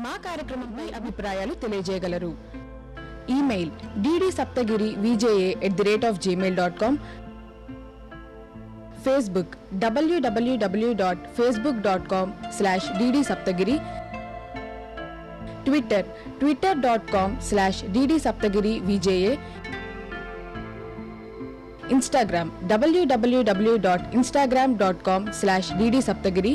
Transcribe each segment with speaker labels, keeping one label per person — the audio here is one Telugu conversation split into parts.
Speaker 1: మా కార్యక్రమంపై అభిప్రాయాలు తెలియజేయగలరు. Email ddSaptagiri@gmail.com, Facebook www.facebook.com/ddsaptagiri, Twitter twitter.com/ddsaptagirivja, Instagram www.instagram.com/ddsaptagiri,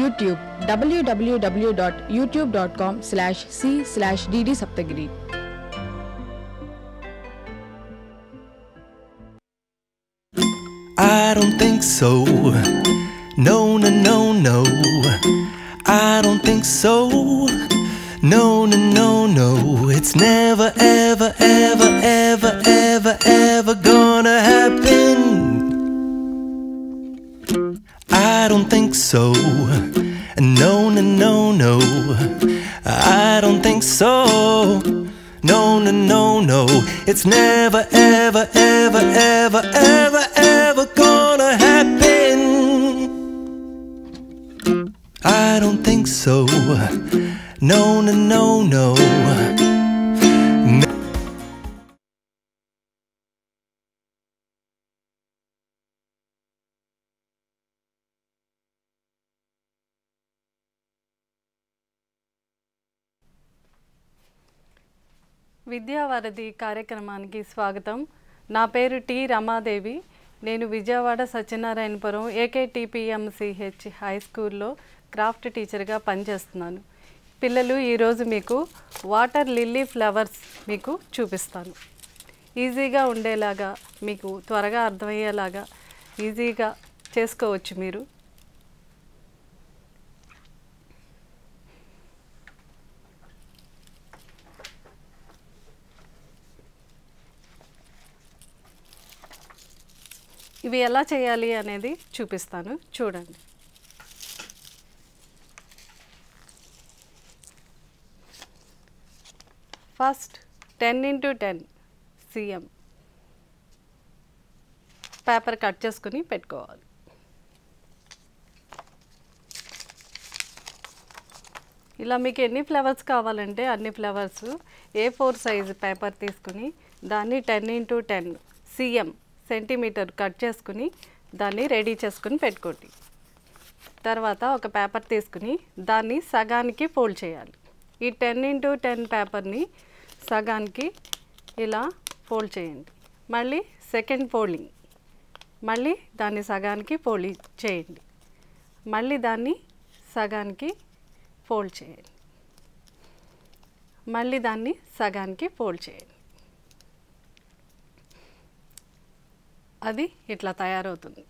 Speaker 1: YouTube www.youtube.com/c/ddsaptagiri.
Speaker 2: I don't think so. No, no, no, no. I don't think so. No, no, no, no. It's never, ever, ever, ever, ever, ever gonna happen. I don't think so. No, no, no, no. I don't think so. No, no, no, no. It's never, ever, ever, ever, ever, ever gonna happen. I don't think so. No, no, no, no.
Speaker 3: Vidya Varadhi కార్యక్రమానికి స్వాగతం. నా పేరు టి రమాదేవి. నేను విజయవాడ సత్యనారాయణపురం AKTPMCH హై స్కూల్లో క్రాఫ్ట్ టీచర్గా పనిచేస్తున్నాను. పిల్లలు, ఈరోజు మీకు వాటర్ లిల్లీ ఫ్లవర్స్ మీకు చూపిస్తాను. ఈజీగా ఉండేలాగా, మీకు త్వరగా అర్థమయ్యేలాగా ఈజీగా చేసుకోవచ్చు మీరు. ఇవి ఎలా చేయాలి అనేది చూపిస్తాను, చూడండి. First 10x10 cm paper cut చేసుకుని పెట్టుకోవాలి. ఇలా మీకు ఎన్ని ఫ్లవర్స్ కావాలంటే అన్ని ఫ్లవర్స్ A4 సైజు పేపర్ తీసుకుని దాన్ని 10x10 cm సెంటీమీటర్ కట్ చేసుకుని దాన్ని రెడీ చేసుకుని పెట్టుకోండి. తర్వాత ఒక పేపర్ తీసుకుని దాన్ని సగానికి ఫోల్డ్ చేయాలి. ఈ 10x10 పేపర్ని సగానికి ఇలా ఫోల్డ్ చేయండి. మళ్ళీ సెకండ్ ఫోల్డింగ్, మళ్ళీ దాన్ని సగానికి ఫోల్డ్ చేయండి. మళ్ళీ దాన్ని సగానికి ఫోల్డ్ చేయండి. మళ్ళీ దాన్ని సగానికి ఫోల్డ్ చేయండి. అది ఇట్లా తయారవుతుంది.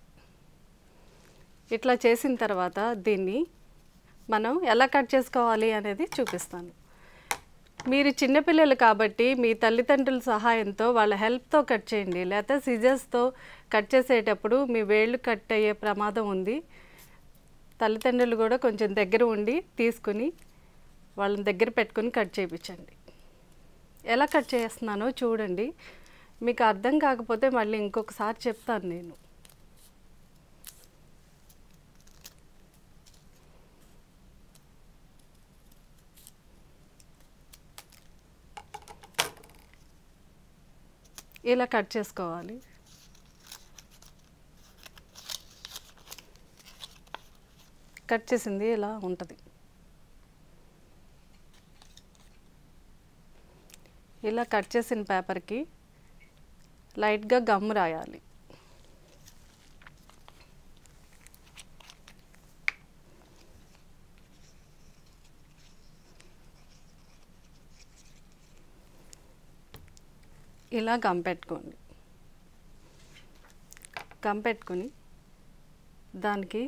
Speaker 3: ఇట్లా చేసిన తర్వాత దీన్ని మనం ఎలా కట్ చేసుకోవాలి అనేది చూపిస్తాను. మీరు చిన్నపిల్లలు కాబట్టి మీ తల్లిదండ్రుల సహాయంతో వాళ్ళ హెల్ప్తో కట్ చేయండి. లేకపోతే సిజర్స్తో కట్ చేసేటప్పుడు మీ వేళ్ళు కట్ అయ్యే ప్రమాదం ఉంది. తల్లిదండ్రులు కూడా కొంచెం దగ్గర ఉండి తీసుకుని వాళ్ళని దగ్గర పెట్టుకుని కట్ చేయించండి. ఎలా కట్ చేస్తున్నానో చూడండి. మీకు అర్థం కాకపోతే మళ్ళీ ఇంకొకసారి చెప్తాను నేను. ఇలా కట్ చేసుకోవాలి. కట్ చేసింది ఇలా ఉంటుంది. ఇలా కట్ చేసిన పేపర్కి లైట్గా గమ్ రాయాలి. ఇలా గమ్ పెట్టుకోండి. గమ్ పెట్టుకుని దానికి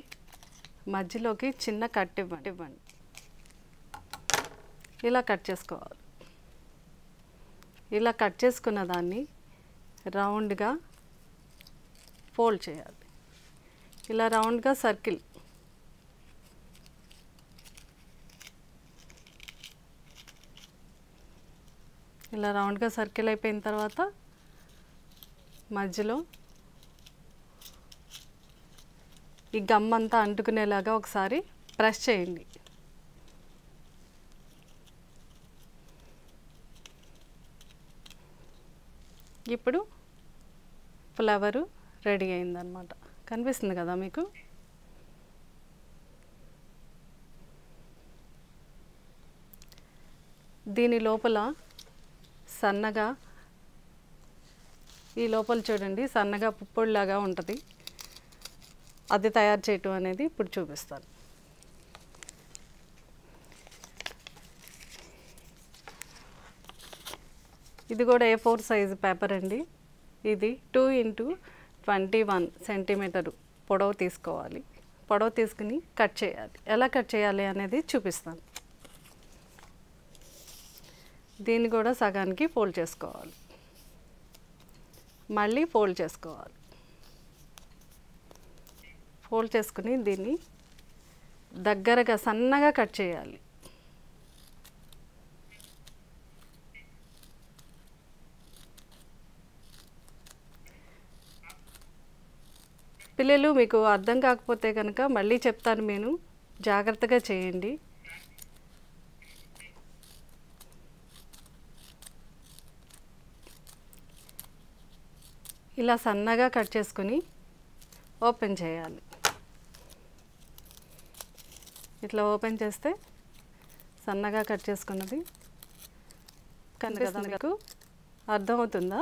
Speaker 3: మధ్యలోకి చిన్న కట్ ఇవ్వండి. ఇలా కట్ చేసుకోవాలి. ఇలా కట్ చేసుకున్న దాన్ని రౌండ్గా ఫోల్డ్ చేయాలి. ఇలా రౌండ్గా సర్కిల్, ఇలా రౌండ్గా సర్కిల్ అయిపోయిన తర్వాత మధ్యలో ఈ గమ్ అంతా అంటుకునేలాగా ఒకసారి ప్రెస్ చేయండి. ఇప్పుడు ఫ్లవరు రెడీ అయిందనమాట. కనిపిస్తుంది కదా మీకు. దీని లోపల సన్నగా ఈ లోపల చూడండి సన్నగా పుప్పొడిలాగా ఉంటుంది. అది తయారు చేయటం అనేది ఇప్పుడు చూపిస్తాను. ఇది కూడా A4 సైజు పేపర్ అండి. ఇది 2x21 సెంటీమీటర్ పొడవు తీసుకోవాలి. పొడవు తీసుకుని కట్ చేయాలి. ఎలా కట్ చేయాలి అనేది చూపిస్తాను. దీన్ని కూడా సగానికి ఫోల్డ్ చేసుకోవాలి. మళ్ళీ ఫోల్డ్ చేసుకోవాలి. ఫోల్డ్ చేసుకుని దీన్ని దగ్గరగా సన్నగా కట్ చేయాలి. పిల్లలు మీకు అర్థం కాకపోతే కనుక మళ్ళీ చెప్తాను, నేను జాగ్రత్తగా చేయండి. ఇలా సన్నగా కట్ చేసుకుని ఓపెన్ చేయాలి. ఇట్లా ఓపెన్ చేస్తే సన్నగా కట్ చేసుకున్నది కనిపిస్తుంది. మీకు అర్థమవుతుందా?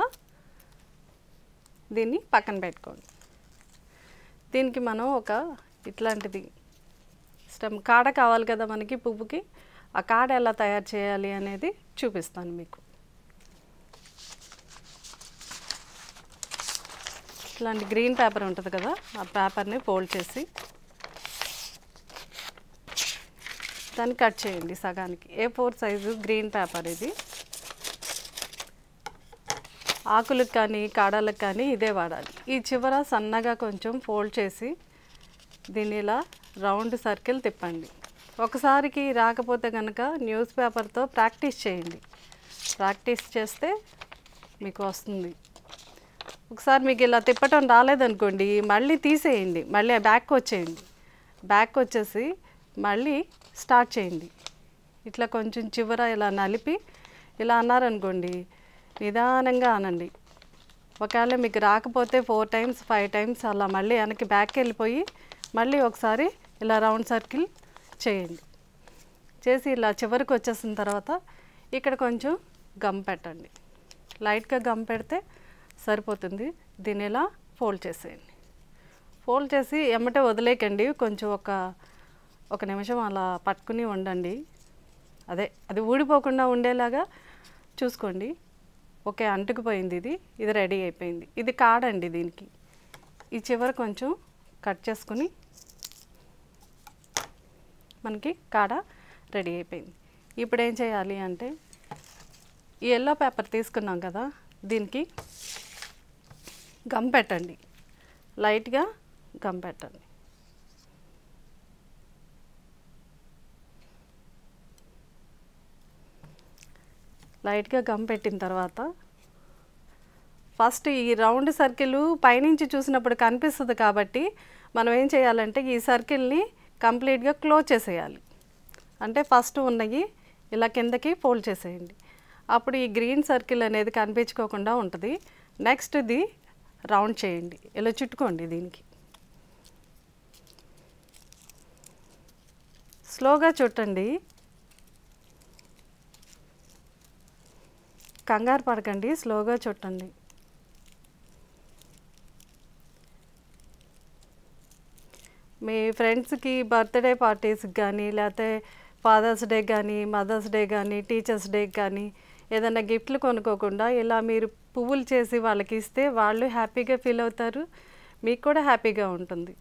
Speaker 3: దీన్ని పక్కన పెట్టుకోండి. దీనికి మనం ఒక ఇట్లాంటిది స్టెమ్ కాడ కావాలి కదా మనకి పువ్వుకి. ఆ కాడ ఎలా తయారు చేయాలి అనేది చూపిస్తాను మీకు. ఇట్లాంటి గ్రీన్ పేపర్ ఉంటుంది కదా, ఆ పేపర్ని ఫోల్డ్ చేసి దాన్ని కట్ చేయండి సగానికి. A4 సైజు గ్రీన్ పేపర్ ఇది. ఆకులకు కానీ కాడలకు కానీ ఇదే వాడాలి. ఈ చివర సన్నగా కొంచెం ఫోల్డ్ చేసి దీన్ని ఇలా రౌండ్ సర్కిల్ తిప్పండి. ఒకసారికి రాకపోతే కనుక న్యూస్ పేపర్తో ప్రాక్టీస్ చేయండి. ప్రాక్టీస్ చేస్తే మీకు వస్తుంది. ఒకసారి మీకు ఇలా తిప్పటం రాలేదనుకోండి, మళ్ళీ తీసేయండి, మళ్ళీ బ్యాక్ వచ్చేయండి. బ్యాక్ వచ్చేసి మళ్ళీ స్టార్ట్ చేయండి. ఇట్లా కొంచెం చివర ఇలా నలిపి ఇలా అన్నారనుకోండి, నిదానంగా అనండి. ఒకవేళ మీకు రాకపోతే 4 times 5 times అలా మళ్ళీ వెనక్కి బ్యాక్ వెళ్ళిపోయి మళ్ళీ ఒకసారి ఇలా రౌండ్ సర్కిల్ చేయండి. చేసి ఇలా చివరికి వచ్చేసిన తర్వాత ఇక్కడ కొంచెం గమ్ పెట్టండి. లైట్గా గమ్ పెడితే సరిపోతుంది. దీన్ని ఇలా ఫోల్డ్ చేసేయండి. ఫోల్డ్ చేసి ఎమ్మటే వదిలేకండి. కొంచెం ఒక నిమిషం అలా పట్టుకుని ఉండండి. అది ఊడిపోకుండా ఉండేలాగా చూసుకోండి. ఓకే, అంటుకుపోయింది. ఇది రెడీ అయిపోయింది. ఇది కాడండి. దీనికి ఈ చివర కొంచెం కట్ చేసుకుని మనకి కాడ రెడీ అయిపోయింది. ఇప్పుడు ఏం చేయాలి అంటే ఈ ఎల్లో పేపర్ తీసుకున్నాం కదా, దీనికి గమ్ పెట్టండి. లైట్గా గమ్ పెట్టండి. లైట్గా గమ్ పెట్టిన తర్వాత ఫస్ట్ ఈ రౌండ్ సర్కిల్ పైనుంచి చూసినప్పుడు కనిపిస్తుంది కాబట్టి మనం ఏం చేయాలంటే ఈ సర్కిల్ని కంప్లీట్గా క్లోజ్ చేసేయాలి. అంటే ఫస్ట్ ఉన్నవి ఇలా కిందకి ఫోల్డ్ చేసేయండి. అప్పుడు ఈ గ్రీన్ సర్కిల్ అనేది కనిపించుకోకుండా ఉంటుంది. నెక్స్ట్ ఇది రౌండ్ చేయండి. ఇలా చుట్టుకోండి. దీనికి స్లోగా చుట్టండి, కంగారు పడకండి, స్లోగా చుట్టండి. మీ ఫ్రెండ్స్కి బర్త్డే పార్టీస్కి కానీ, లేకపోతే ఫాదర్స్ డే కానీ, మదర్స్ డే కానీ, టీచర్స్ డే కానీ ఏదైనా గిఫ్ట్లు కొనుక్కోకుండా ఇలా మీరు పువ్వులు చేసి వాళ్ళకి ఇస్తే వాళ్ళు హ్యాపీగా ఫీల్ అవుతారు, మీకు కూడా హ్యాపీగా ఉంటుంది.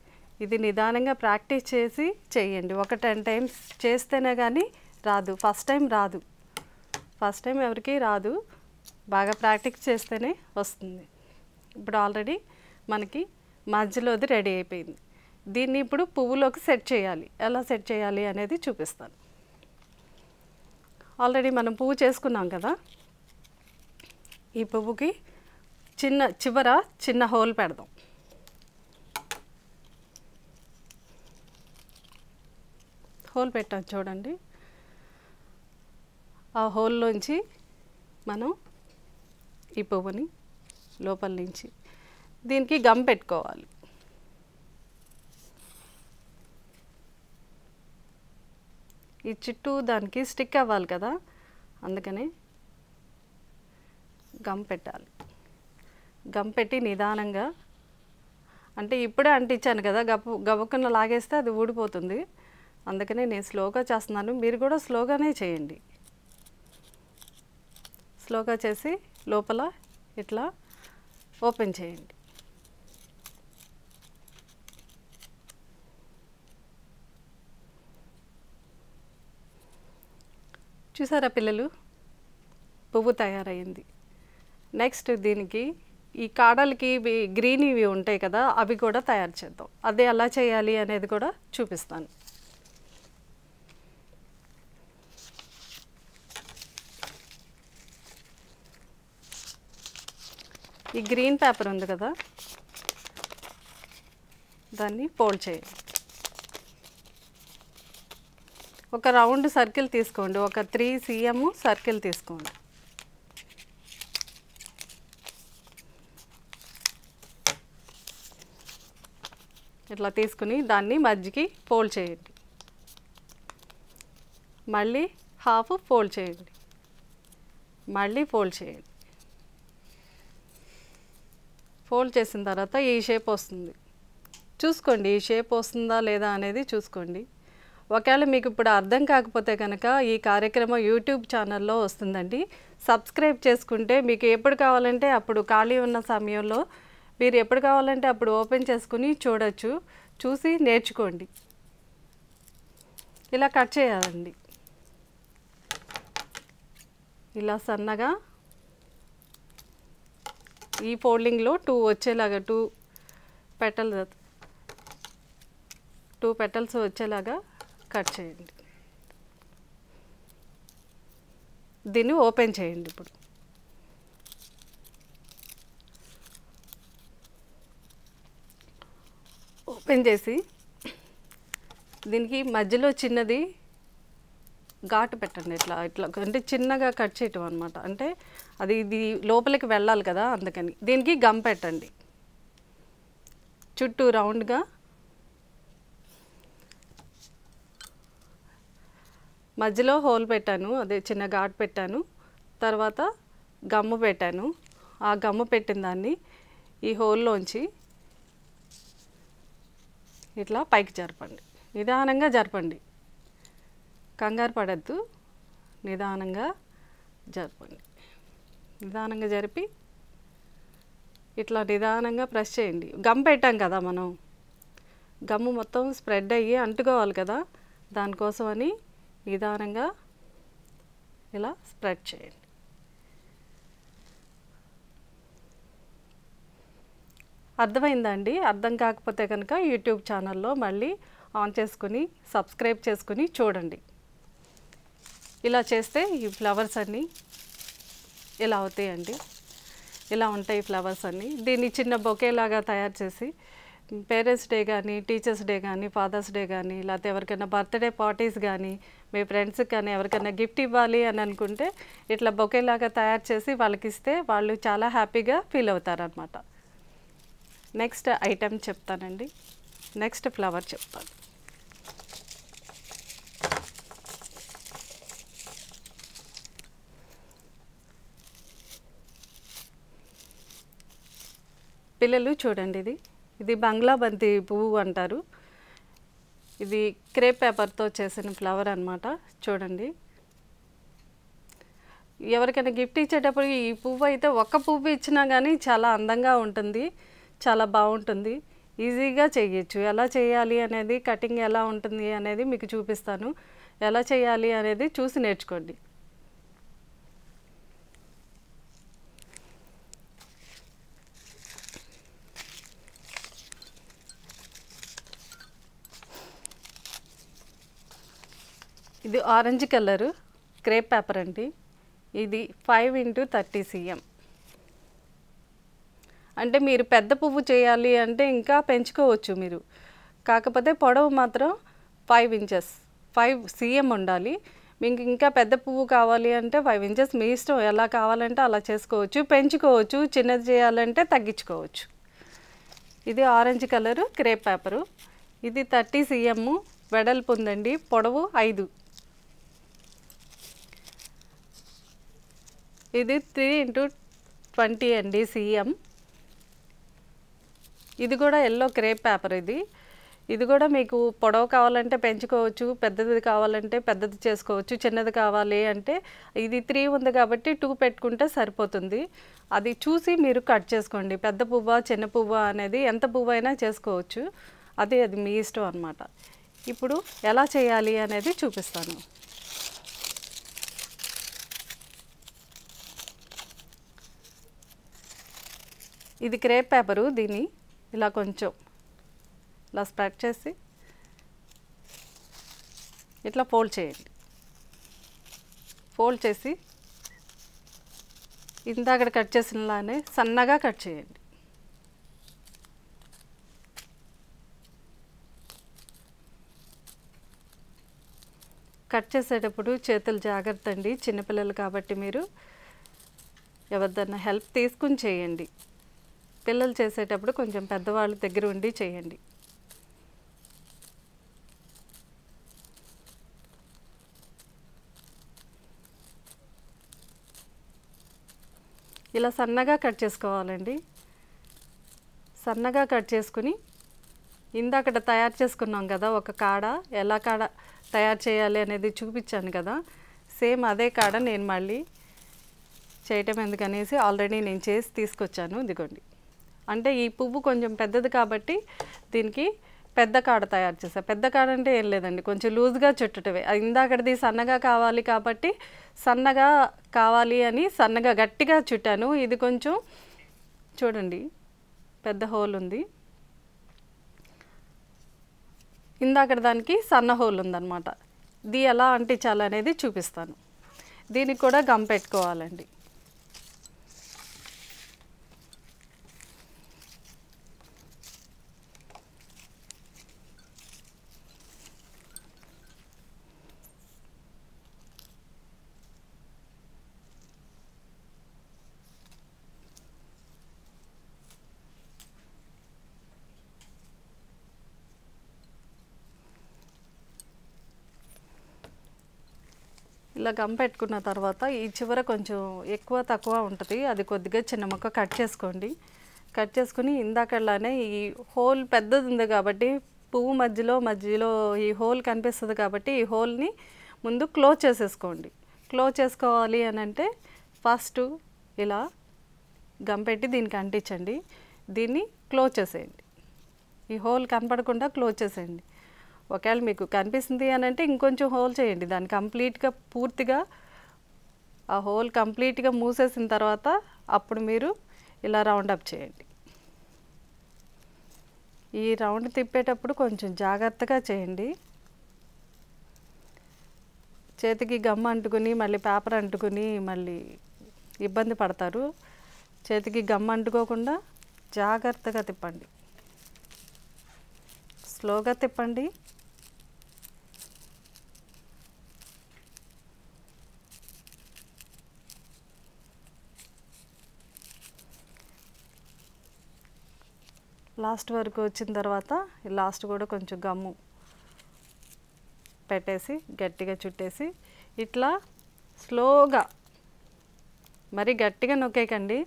Speaker 3: ఇది నిదానంగా ప్రాక్టీస్ చేసి చేయండి. ఒక 10 times చేస్తేనే కానీ రాదు. ఫస్ట్ టైం రాదు. ఫస్ట్ టైం ఎవరికి రాదు. బాగా ప్రాక్టీస్ చేస్తేనే వస్తుంది. ఇప్పుడు ఆల్రెడీ మనకి మధ్యలోది రెడీ అయిపోయింది. దీన్ని ఇప్పుడు పువ్వులోకి సెట్ చేయాలి. ఎలా సెట్ చేయాలి అనేది చూపిస్తాను. ఆల్రెడీ మనం పువ్వు చేసుకున్నాం కదా, ఈ పువ్వుకి చివర చిన్న హోల్ పెడదాం. హోల్ పెట్టాం చూడండి. ఆ హోల్లోంచి మనం ఈ పువ్వుని లోపల నుంచి. దీనికి గమ్ పెట్టుకోవాలి. ఈ చుట్టూ దానికి స్టిక్ అవ్వాలి కదా, అందుకని గమ్ పెట్టాలి. గమ్ పెట్టి నిదానంగా, అంటే ఇప్పుడే అంటించాను కదా, గబుక్కున లాగేస్తే అది ఊడిపోతుంది. అందుకనే నేను స్లోగా చేస్తున్నాను, మీరు కూడా స్లోగానే చేయండి. స్లోగా చేసి లోపల ఇట్లా ఓపెన్ చేయండి. చూసారా పిల్లలు, పువ్వు తయారైంది. నెక్స్ట్ దీనికి ఈ కాడలకి ఇవి గ్రీన్ ఇవి ఉంటాయి కదా, అవి కూడా తయారు చేద్దాం. అదే ఎలా చేయాలి అనేది కూడా చూపిస్తాను. ఈ గ్రీన్ పేపర్ ఉంది కదా, దాన్ని ఫోల్డ్ చేయండి. ఒక రౌండ్ సర్కిల్ తీసుకోండి, ఒక 3 cm సర్కిల్ తీసుకోండి. ఇట్లా తీసుకుని దాన్ని మధ్యకి ఫోల్డ్ చేయండి. మళ్ళీ హాఫ్ ఫోల్డ్ చేయండి, మళ్ళీ ఫోల్డ్ చేయండి. ఫోల్డ్ చేసిన తర్వాత ఈ షేప్ వస్తుంది. చూసుకోండి ఈ షేప్ వస్తుందా లేదా అనేది చూసుకోండి. ఒకవేళ మీకు ఇప్పుడు అర్థం కాకపోతే కనుక ఈ కార్యక్రమం యూట్యూబ్ ఛానల్లో వస్తుందండి. సబ్స్క్రైబ్ చేసుకుంటే మీకు ఎప్పుడు కావాలంటే అప్పుడు, ఖాళీ ఉన్న సమయంలో మీరు ఎప్పుడు కావాలంటే అప్పుడు ఓపెన్ చేసుకుని చూడొచ్చు. చూసి నేర్చుకోండి. ఇలా కట్ చేయాలండి. ఇలా సన్నగా ఈ ఫోల్డింగ్లో 2 వచ్చేలాగా, 2 పెటల్స్ వచ్చేలాగా కట్ చేయండి. దీన్ని ఓపెన్ చేయండి. ఇప్పుడు ఓపెన్ చేసి దీనికి మధ్యలో చిన్నది ఘాటు పెట్టండి. ఇట్లా అంటే చిన్నగా కట్ చేయటం అనమాట. అంటే అది ఇది లోపలికి వెళ్ళాలి కదా, అందుకని. దీనికి గమ్ పెట్టండి చుట్టూ రౌండ్గా. మధ్యలో హోల్ పెట్టాను, అదే చిన్న ఘాటు పెట్టాను. తర్వాత గమ్ము పెట్టాను. ఆ గమ్ము పెట్టిన దాన్ని ఈ హోల్లోంచి ఇట్లా పైకి జరపండి. నిదానంగా జరపండి, కంగారు పడద్దు. నిదానంగా జరపండి. నిదానంగా జరిపి ఇట్లా నిదానంగా ప్రెస్ చేయండి. గమ్ పెట్టాం కదా మనం, గమ్ము మొత్తం స్ప్రెడ్ అయ్యి అంటుకోవాలి కదా, దానికోసమని నిదానంగా ఇలా స్ప్రెడ్ చేయండి. అర్థమైందా అండి? అర్థం కాకపోతే కనుక యూట్యూబ్ ఛానల్లో మళ్ళీ ఆన్ చేసుకుని సబ్స్క్రైబ్ చేసుకుని చూడండి. ఇలా చేస్తే ఈ ఫ్లవర్స్ అన్నీ ఇలా అవుతాయండి. ఇలా ఉంటాయి ఫ్లవర్స్ అన్నీ. దీన్ని చిన్న బొకేలాగా తయారు చేసి పేరెంట్స్ డే కానీ, టీచర్స్ డే కానీ, ఫాదర్స్ డే కానీ, లేకపోతే ఎవరికైనా బర్త్డే పార్టీస్ కానీ, మీ ఫ్రెండ్స్కి కానీ ఎవరికైనా గిఫ్ట్ ఇవ్వాలి అని అనుకుంటే ఇట్లా బొకేలాగా తయారు చేసి వాళ్ళకి ఇస్తే వాళ్ళు చాలా హ్యాపీగా ఫీల్ అవుతారనమాట. నెక్స్ట్ ఐటెం చెప్తానండి. నెక్స్ట్ ఫ్లవర్ చెప్తాను. పిల్లలు చూడండి, ఇది బంగ్లా బంతి పువ్వు అంటారు. ఇది క్రేప్ పేపర్తో చేసిన ఫ్లవర్ అన్నమాట. చూడండి, ఎవరికైనా గిఫ్ట్ ఇచ్చేటప్పుడు ఈ పువ్వు అయితే ఒక్క పువ్వు ఇచ్చినా కానీ చాలా అందంగా ఉంటుంది, చాలా బాగుంటుంది. ఈజీగా చేయొచ్చు. ఎలా చేయాలి అనేది, కటింగ్ ఎలా ఉంటుంది అనేది మీకు చూపిస్తాను. ఎలా చేయాలి అనేది చూసి నేర్చుకోండి. ఇది ఆరెంజ్ కలరు క్రేప్ పేపర్ అండి. ఇది 5 x 30 cm. అంటే మీరు పెద్ద పువ్వు చేయాలి అంటే ఇంకా పెంచుకోవచ్చు మీరు. కాకపోతే పొడవు మాత్రం 5 inches 5 cm ఉండాలి. మీకు ఇంకా పెద్ద పువ్వు కావాలి అంటే 5 ఇంచెస్ మీ ఇష్టం, ఎలా కావాలంటే అలా చేసుకోవచ్చు, పెంచుకోవచ్చు, చిన్నది చేయాలంటే తగ్గించుకోవచ్చు. ఇది ఆరెంజ్ కలరు క్రేప్ పేపరు. ఇది 30 cm వెడల్పు ఉందండి, పొడవు 5. ఇది 3x20 అండి cm. ఇది కూడా ఎల్లో క్రేప్ పేపర్. ఇది కూడా మీకు పొడవు కావాలంటే పెంచుకోవచ్చు, పెద్దది కావాలంటే పెద్దది చేసుకోవచ్చు, చిన్నది కావాలి అంటే ఇది 3 ఉంది కాబట్టి 2 పెట్టుకుంటే సరిపోతుంది. అది చూసి మీరు కట్ చేసుకోండి. పెద్ద పువ్వా చిన్న పువ్వా అనేది ఎంత పువ్వు అయినా చేసుకోవచ్చు, అది మీ ఇష్టం అన్నమాట. ఇప్పుడు ఎలా చేయాలి అనేది చూపిస్తాను. ఇది క్రేప్ పేపరు. దీన్ని ఇలా కొంచెం ఇలా స్ప్రెడ్ చేసి ఇట్లా ఫోల్డ్ చేయండి. ఫోల్డ్ చేసి ఇందాక కట్ చేసినలానే సన్నగా కట్ చేయండి. కట్ చేసేటప్పుడు చేతులు జాగ్రత్త అండి, చిన్నపిల్లలు కాబట్టి మీరు ఎవరిదన్నా హెల్ప్ తీసుకుని చేయండి. పిల్లలు చేసేటప్పుడు కొంచెం పెద్దవాళ్ళ దగ్గర ఉండి చేయండి. ఇలా సన్నగా కట్ చేసుకోవాలండి. సన్నగా కట్ చేసుకుని ఇందాక తయారు చేసుకున్నాం కదా ఒక కాడ, ఎలా కాడ తయారు చేయాలి అనేది చూపించాను కదా, సేమ్ అదే కాడ నేను మళ్ళీ చేయటం ఎందుకనేసి ఆల్రెడీ నేను చేసి తీసుకొచ్చాను. ఇదిగోండి, అంటే ఈ పువ్వు కొంచెం పెద్దది కాబట్టి దీనికి పెద్ద కాడ తయారు చేసా. పెద్ద కాడ అంటే ఏం లేదండి, కొంచెం లూజ్గా చుట్టటమే. అది ఇందాకటిది సన్నగా కావాలి కాబట్టి సన్నగా కావాలి అని సన్నగా గట్టిగా చుట్టాను. ఇది కొంచెం చూడండి పెద్ద హోల్ ఉంది, ఇందాకటి దానికి సన్న హోల్ ఉందన్నమాట. ఇది ఎలా అంటించాలనేది చూపిస్తాను. దీనికి కూడా గమ్ పెట్టుకోవాలండి. ఇలా గమ్ పెట్టుకున్న తర్వాత ఈ చివర కొంచెం ఎక్కువ తక్కువ ఉంటుంది, అది కొద్దిగా చిన్న ముక్క కట్ చేసుకోండి. కట్ చేసుకుని ఇందాకలానే ఈ హోల్ పెద్దది ఉంది కాబట్టి పువ్వు మధ్యలో ఈ హోల్ కనిపిస్తుంది కాబట్టి ఈ హోల్ని ముందు క్లోజ్ చేసేసుకోండి. క్లోజ్ చేసుకోవాలి అని అంటే ఫస్ట్ ఇలా గమ్ పెట్టి దీనికి అంటించండి. దీన్ని క్లోజ్ చేసేయండి. ఈ హోల్ కనపడకుండా క్లోజ్ చేసేయండి. ఒకవేళ మీకు కనిపిస్తుంది అని అంటే ఇంకొంచెం హోల్ చేయండి. దాన్ని కంప్లీట్గా పూర్తిగా ఆ హోల్ కంప్లీట్గా మూసేసిన తర్వాత అప్పుడు మీరు ఇలా రౌండ్ అప్ చేయండి. ఈ రౌండ్ తిప్పేటప్పుడు కొంచెం జాగ్రత్తగా చేయండి. చేతికి గమ్ అంటుకుని మళ్ళీ పేపర్ అంటుకుని మళ్ళీ ఇబ్బంది పడతారు. చేతికి గమ్ అంటుకోకుండా జాగ్రత్తగా తిప్పండి, స్లోగా తిప్పండి. లాస్ట్ వరకు వచ్చిన తర్వాత లాస్ట్ కూడా కొంచెం గమ్ము పెట్టేసి గట్టిగా చుట్టేసి ఇట్లా స్లోగా, మరి గట్టిగా నొక్కేయకండి,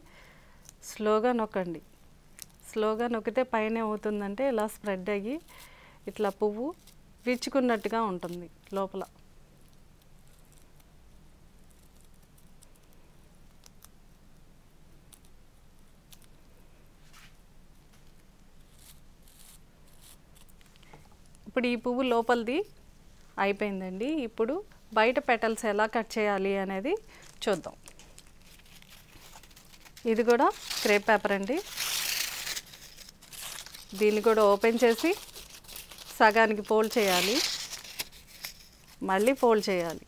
Speaker 3: స్లోగా నొక్కండి. స్లోగా నొక్కితే పైన ఏమవుతుందంటే ఇలా స్ప్రెడ్ అయ్యి ఇట్లా పువ్వు విచ్చుకున్నట్టుగా ఉంటుంది లోపల. ఇప్పుడు ఈ పువ్వు లోపలిది అయిపోయిందండి. ఇప్పుడు బయట పెటల్స్ ఎలా కట్ చేయాలి అనేది చూద్దాం. ఇది కూడా క్రేప్ పేపర్ అండి. దీన్ని కూడా ఓపెన్ చేసి సగానికి ఫోల్డ్ చేయాలి, మళ్ళీ ఫోల్డ్ చేయాలి.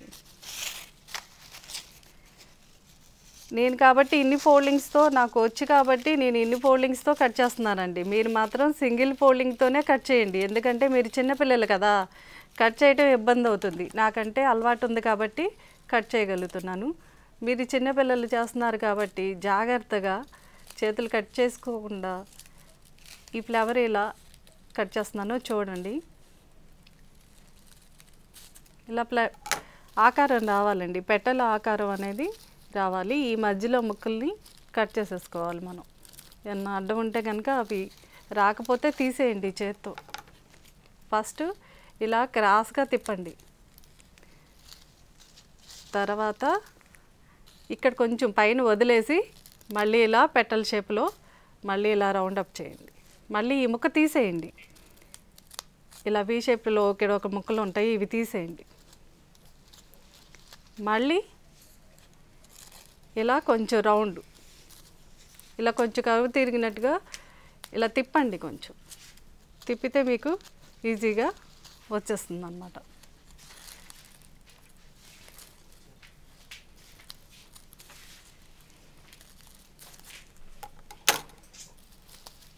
Speaker 3: నేను కాబట్టి ఇన్ని ఫోల్డింగ్స్తో నాకు వచ్చి కాబట్టి నేను ఇన్ని ఫోల్డింగ్స్తో కట్ చేస్తున్నానండి. మీరు మాత్రం సింగిల్ ఫోల్డింగ్తోనే కట్ చేయండి, ఎందుకంటే మీరు చిన్నపిల్లలు కదా, కట్ చేయడం ఇబ్బంది అవుతుంది. నాకంటే అలవాటు ఉంది కాబట్టి కట్ చేయగలుగుతున్నాను. మీరు చిన్నపిల్లలు చేస్తున్నారు కాబట్టి జాగ్రత్తగా చేతులు కట్ చేసుకోకుండా ఈ ఫ్లవర్ ఇలా కట్ చేస్తున్నానో చూడండి. ఇలా ఆకారం రావాలండి, పెటల ఆకారం అనేది రావాలి. ఈ మధ్యలో ముక్కల్ని కట్ చేసేసుకోవాలి మనం. ఏమన్నా అడ్డం ఉంటే కనుక అవి రాకపోతే తీసేయండి చేత్తో. ఫస్ట్ ఇలా క్రాస్గా తిప్పండి. తర్వాత ఇక్కడ కొంచెం పైన వదిలేసి మళ్ళీ ఇలా పెటల్ షేప్లో మళ్ళీ ఇలా రౌండప్ చేయండి. మళ్ళీ ఈ ముక్క తీసేయండి. ఇలా వీ షేప్లో ఇక్కడ ఒక ముక్కలు ఉంటాయి, ఇవి తీసేయండి. మళ్ళీ ఇలా కొంచెం రౌండ్, ఇలా కొంచెం కరువు తిరిగినట్టుగా ఇలా తిప్పండి. కొంచెం తిప్పితే మీకు ఈజీగా వచ్చేస్తుంది అన్నమాట.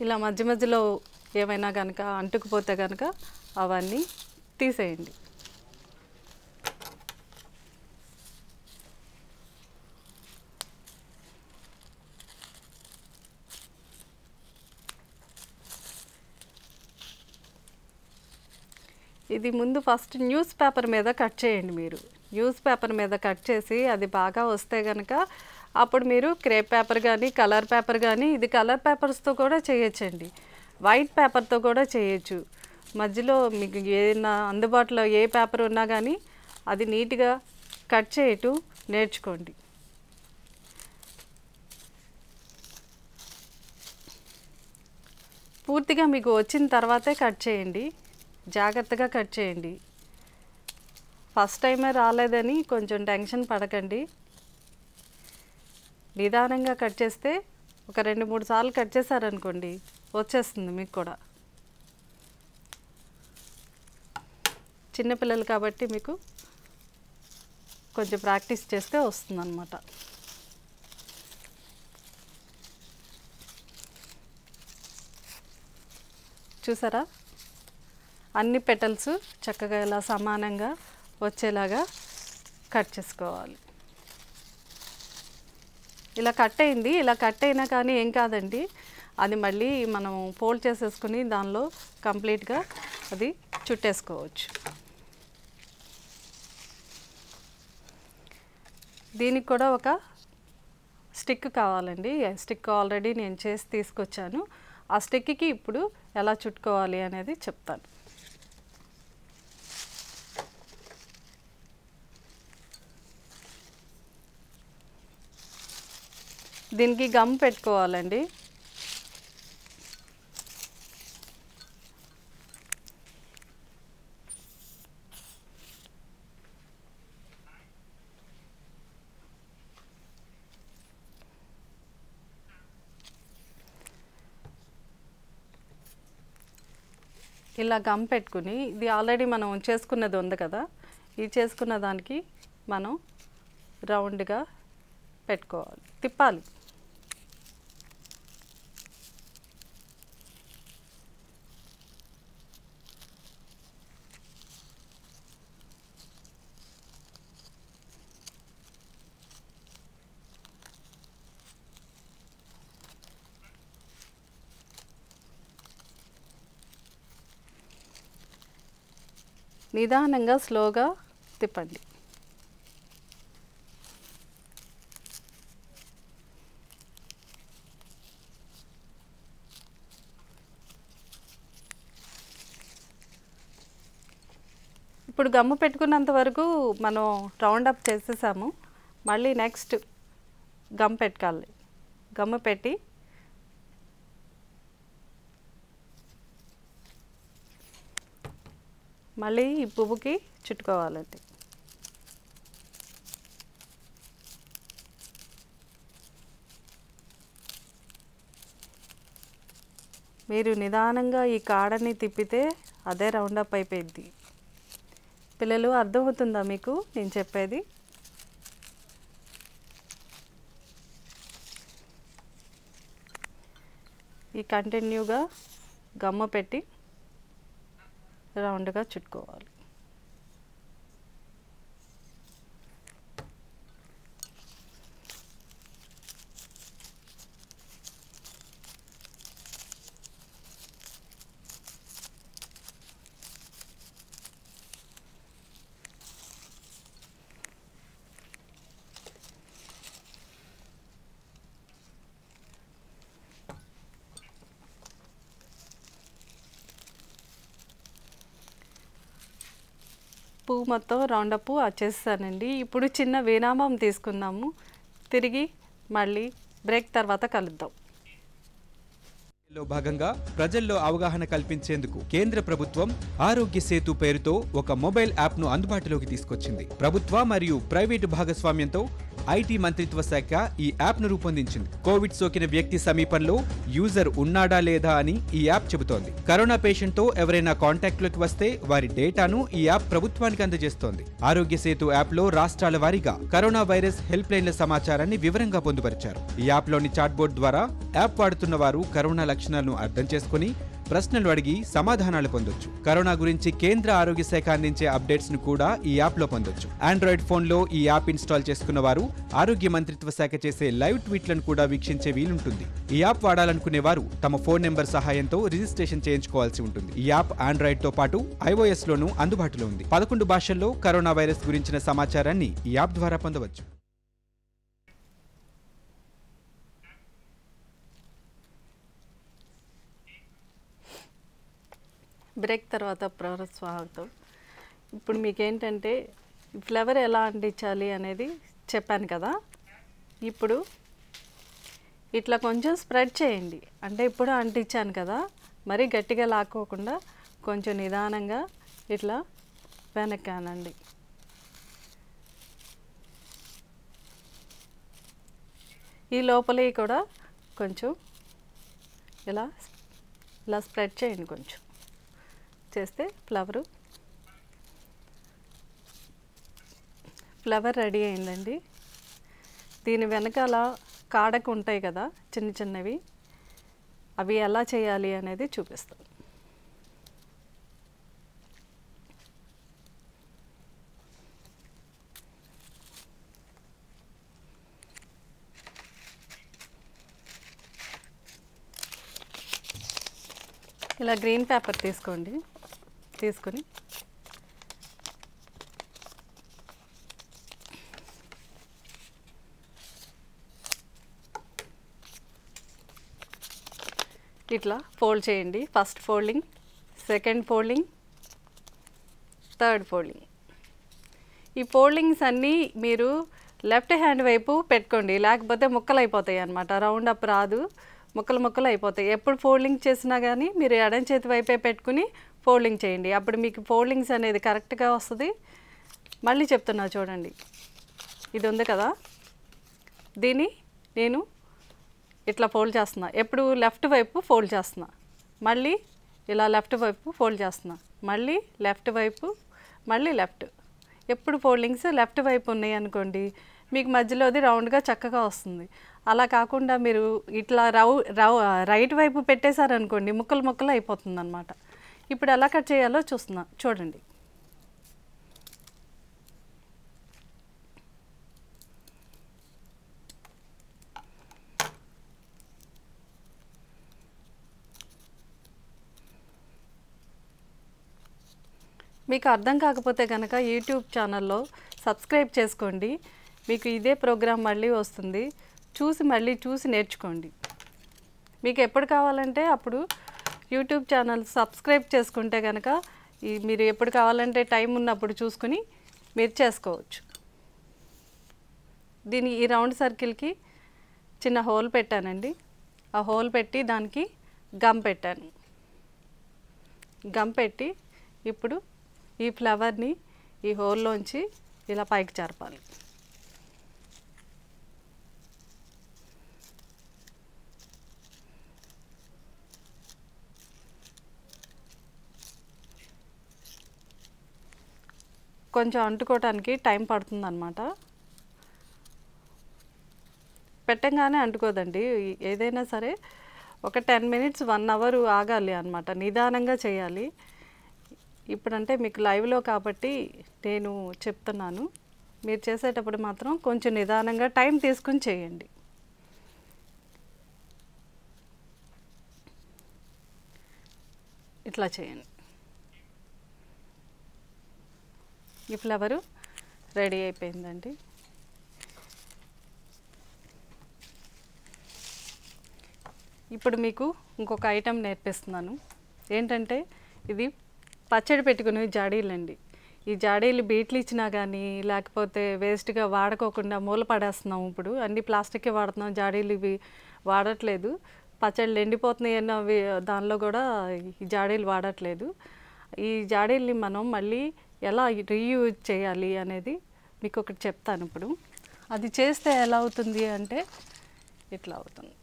Speaker 3: ఇలా మధ్య మధ్యలో ఏమైనా కనుక అంటుకుపోతే కనుక అవన్నీ తీసేయండి. ఇది ముందు ఫస్ట్ న్యూస్ పేపర్ మీద కట్ చేయండి. మీరు న్యూస్ పేపర్ మీద కట్ చేసి అది బాగా వస్తే కనుక అప్పుడు మీరు క్రేప్ పేపర్ కానీ కలర్ పేపర్ కానీ, ఇది కలర్ పేపర్స్తో కూడా చేయొచ్చండి, వైట్ పేపర్తో కూడా చేయొచ్చు. మధ్యలో మీకు ఏదైనా అందుబాటులో ఏ పేపర్ ఉన్నా కానీ అది నీట్గా కట్ చేయటం నేర్చుకోండి. పూర్తిగా మీకు వచ్చిన తర్వాతే కట్ చేయండి, జాగ్రత్తగా కట్ చేయండి. ఫస్ట్ టైమే రాలేదని కొంచెం టెన్షన్ పడకండి. నిదానంగా కట్ చేస్తే ఒక 2-3 సార్లు కట్ చేశారనుకోండి వచ్చేస్తుంది మీకు కూడా. చిన్నపిల్లలు కాబట్టి మీకు కొంచెం ప్రాక్టీస్ చేస్తే వస్తుందన్నమాట. చూసారా, అన్ని పెటల్స్ చక్కగా ఇలా సమానంగా వచ్చేలాగా కట్ చేసుకోవాలి. ఇలా కట్ అయింది. ఇలా కట్ అయినా కానీ ఏం కాదండి, అది మళ్ళీ మనం ఫోల్డ్ చేసేసుకుని దానిలో కంప్లీట్గా అది చుట్టేసుకోవచ్చు. దీనికి కూడా ఒక స్టిక్ కావాలండి. స్టిక్ ఆల్రెడీ నేను చేసి తీసుకొచ్చాను. ఆ స్టిక్కి ఇప్పుడు ఎలా చుట్టుకోవాలి అనేది చెప్తాను. దీనికి గమ్ పెట్టుకోవాలండి. ఇలా గమ్ పెట్టుకుని, ఇది ఆల్రెడీ మనం చేసుకున్నది ఉంది కదా, ఈ చేసుకున్న దానికి మనం రౌండ్గా పెట్టుకోవాలి, తిప్పాలి. నిదానంగా స్లోగా తిప్పండి. ఇప్పుడు గమ్ము పెట్టుకున్నంత వరకు మనం రౌండ్ అప్ చేసేసాము. మళ్ళీ నెక్స్ట్ గమ్ పెట్టుకోవాలి. గమ్ము పెట్టి మళ్ళీ ఈ పువ్వుకి చుట్టుకోవాలండి. మీరు నిదానంగా ఈ కాడని తిప్పితే అదే రౌండప్ అయిపోయింది. పిల్లలు, అర్థమవుతుందా మీకు నేను చెప్పేది? ఈ కంటిన్యూగా గమ్మ పెట్టి రౌండ్గా చుట్టుకోవాలి. పువ్వు మొత్తం రౌండప్ వచ్చేసానండి. ఇప్పుడు చిన్న విరామం తీసుకుందాము. తిరిగి మళ్ళీ బ్రేక్ తర్వాత కలుద్దాం.
Speaker 4: లో భాగంగా ప్రజల్లో అవగాహన కల్పించేందుకు కేంద్ర ప్రభుత్వం ఆరోగ్య సేతు పేరుతో ఒక మొబైల్ యాప్ను అందుబాటులోకి తీసుకొచ్చింది. ప్రభుత్వ మరియు ప్రైవేటు భాగస్వామ్యంతో ఐటీ మంత్రిత్వ శాఖ ఈ యాప్ను రూపొందించింది. కోవిడ్ సోకిన వ్యక్తి సమీపంలో యూజర్ ఉన్నాడా లేదా అని ఈ యాప్ చెబుతోంది. కరోనా పేషెంట్తో ఎవరైనా కాంటాక్ట్లోకి వస్తే వారి డేటాను ఈ యాప్ ప్రభుత్వానికి అందజేస్తోంది. ఆరోగ్య సేతు యాప్లో రాష్ట్రాల వారీగా కరోనా వైరస్ హెల్ప్ లైన్ల సమాచారాన్ని వివరంగా పొందుపరిచారు. ఈ యాప్లోని చాట్బోర్డ్ ద్వారా యాప్ వాడుతున్న వారు కరోనా లక్షణాలను అర్థం చేసుకుని ప్రశ్నలు అడిగి సమాధానాలు పొందొచ్చు. కరోనా గురించి కేంద్ర ఆరోగ్య శాఖ అందించే అప్డేట్స్ ను కూడా ఈ యాప్ లో పొందొచ్చు. ఆండ్రాయిడ్ ఫోన్ లో ఈ యాప్ ఇన్స్టాల్ చేసుకున్న వారు ఆరోగ్య మంత్రిత్వ శాఖ చేసే లైవ్ ట్వీట్లను కూడా వీక్షించే వీలుంటుంది. ఈ యాప్ వాడాలనుకునే వారు తమ ఫోన్ నెంబర్ సహాయంతో రిజిస్ట్రేషన్ చేయించుకోవాల్సి ఉంటుంది. ఈ యాప్ ఆండ్రాయిడ్ తో పాటు iOS లోనూ అందుబాటులో ఉంది. 11 భాషల్లో కరోనా వైరస్ గురించిన సమాచారాన్ని ఈ యాప్ ద్వారా పొందవచ్చు.
Speaker 3: బ్రేక్ తర్వాత పునఃస్వాగతం. ఇప్పుడు మీకేంటంటే ఫ్లవర్ ఎలా అంటించాలి అనేది చెప్పాను కదా. ఇప్పుడు ఇట్లా కొంచెం స్ప్రెడ్ చేయండి. అంటే ఇప్పుడు అంటించాను కదా, మరీ గట్టిగా లాక్కోకుండా కొంచెం నిదానంగా ఇట్లా వెనక్కానండి. ఈ లోపలే కూడా కొంచెం ఇలా స్ప్రెడ్ చేయండి. కొంచెం చేస్తే ఫ్లవర్ రెడీ అయిందండి. దీని వెనకాల కాడకు ఉంటాయి కదా చిన్న చిన్నవి, అవి ఎలా చేయాలి అనేది చూపిస్తాను. ఇలా గ్రీన్ పేపర్ తీసుకొని ఇట్లా ఫోల్డ్ చేయండి. First folding, second folding, third folding. ఈ ఫోల్డింగ్స్ అన్నీ మీరు లెఫ్ట్ హ్యాండ్ వైపు పెట్టుకోండి, లేకపోతే ముక్కలు అయిపోతాయి అన్నమాట. రౌండ్ అప్ రాదు, ముక్కలు అయిపోతాయి. ఎప్పుడు ఫోల్డింగ్ చేసినా కానీ మీరు ఎడం చేతి వైపే పెట్టుకుని ఫోల్డింగ్ చేయండి. అప్పుడు మీకు ఫోల్డింగ్స్ అనేది కరెక్ట్గా వస్తుంది. మళ్ళీ చెప్తున్నా చూడండి, ఇది ఉంది కదా, దీన్ని నేను ఇట్లా ఫోల్డ్ చేస్తున్నా. ఎప్పుడు లెఫ్ట్ వైపు ఫోల్డ్ చేస్తున్నా, మళ్ళీ ఇలా లెఫ్ట్ వైపు ఫోల్డ్ చేస్తున్నా, మళ్ళీ లెఫ్ట్ వైపు, మళ్ళీ లెఫ్ట్. ఎప్పుడు ఫోల్డింగ్స్ లెఫ్ట్ వైపు ఉన్నాయి అనుకోండి, మీకు మధ్యలోది రౌండ్గా చక్కగా వస్తుంది. అలా కాకుండా మీరు ఇట్లా రైట్ వైపు పెట్టేశారనుకోండి, ముక్కలు అయిపోతుంది అన్నమాట. ఇప్పుడు ఎలా కట్ చేయాలో చూడండి. మీకు అర్థం కాకపోతే కనుక యూట్యూబ్ ఛానల్లో సబ్స్క్రైబ్ చేసుకోండి. మీకు ఇదే ప్రోగ్రాం మళ్ళీ వస్తుంది, మళ్ళీ చూసి నేర్చుకోండి. మీకు ఎప్పుడు కావాలంటే అప్పుడు యూట్యూబ్ ఛానల్ సబ్స్క్రైబ్ చేసుకుంటే కనుక మీరు ఎప్పుడు కావాలంటే టైం ఉన్నప్పుడు చూసుకుని మీరు చేసుకోవచ్చు. దీని ఈ రౌండ్ సర్కిల్కి చిన్న హోల్ పెట్టానండి. ఆ హోల్ పెట్టి దానికి గమ్ పెట్టాను. గమ్ పెట్టి ఇప్పుడు ఈ ఫ్లవర్ని ఈ హోల్లోంచి ఇలా పైకి జరపాలి. కొంచెం అంటుకోవటానికి టైం పడుతుందన్నమాట. పెట్టంగానే అంటుకోదండి. ఏదైనా సరే ఒక 10 minutes 1 hour ఆగాలి అన్నమాట. నిదానంగా చేయాలి. ఇప్పుడంటే మీకు లైవ్లో కాబట్టి నేను చెప్తున్నాను, మీరు చేసేటప్పుడు మాత్రం కొంచెం నిదానంగా టైం తీసుకుని చేయండి. ఇట్లా చేయండి. ఈ ఫ్లవరు రెడీ అయిపోయిందండి. ఇప్పుడు మీకు ఇంకొక ఐటెం నేర్పిస్తున్నాను. ఏంటంటే ఇది పచ్చడి పెట్టుకునే జాడీలండి. ఈ జాడీలు బీట్లు ఇచ్చినా కానీ లేకపోతే వేస్ట్గా వాడుకోకుండా మూల పడేస్తున్నాం. ఇప్పుడు అన్ని ప్లాస్టిక్కే వాడుతున్నాం, జాడీలు ఇవి వాడట్లేదు. పచ్చళ్ళు ఎండిపోతున్నాయి అన్న దానిలో కూడా ఈ జాడీలు వాడట్లేదు. ఈ జాడీల్ని మనం మళ్ళీ ఎలా రీయూజ్ చేయాలి అనేది మీకు ఒకటి చెప్తాను. ఇప్పుడు అది చేస్తే ఎలా అవుతుంది అంటే ఇట్లా అవుతుంది.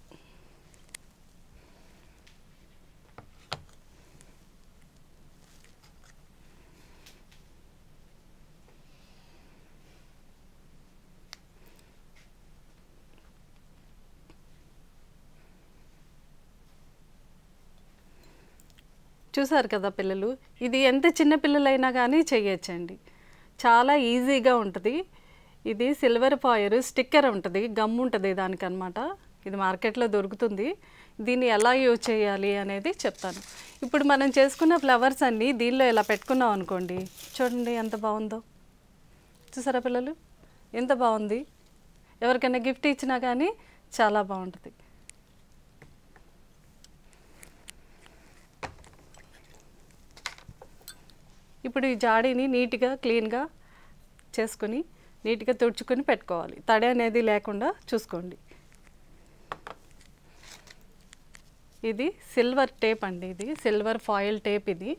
Speaker 3: చూసారు కదా పిల్లలు, ఇది ఎంత చిన్న పిల్లలైనా కానీ చేయొచ్చండి. చాలా ఈజీగా ఉంటుంది. ఇది సిల్వర్ ఫాయిల్ స్టిక్కర్ ఉంటుంది, గమ్ ఉంటుంది దానికనమాట. ఇది మార్కెట్లో దొరుకుతుంది. దీన్ని ఎలా యూజ్ చేయాలి అనేది చెప్తాను. ఇప్పుడు మనం చేసుకున్న ఫ్లవర్స్ అన్నీ దీనిలో ఇలా పెట్టుకున్నాం అనుకోండి, చూడండి ఎంత బాగుందో. చూసారా పిల్లలు, ఎంత బాగుంది. ఎవరికైనా గిఫ్ట్ ఇచ్చినా కానీ చాలా బాగుంటుంది. ఇప్పుడు ఈ జాడీని నీట్గా క్లీన్గా చేసుకుని నీట్గా తుడుచుకొని పెట్టుకోవాలి. తడి అనేది లేకుండా చూసుకోండి. ఇది సిల్వర్ టేప్ అండి, ఇది సిల్వర్ ఫాయిల్ టేప్. ఇది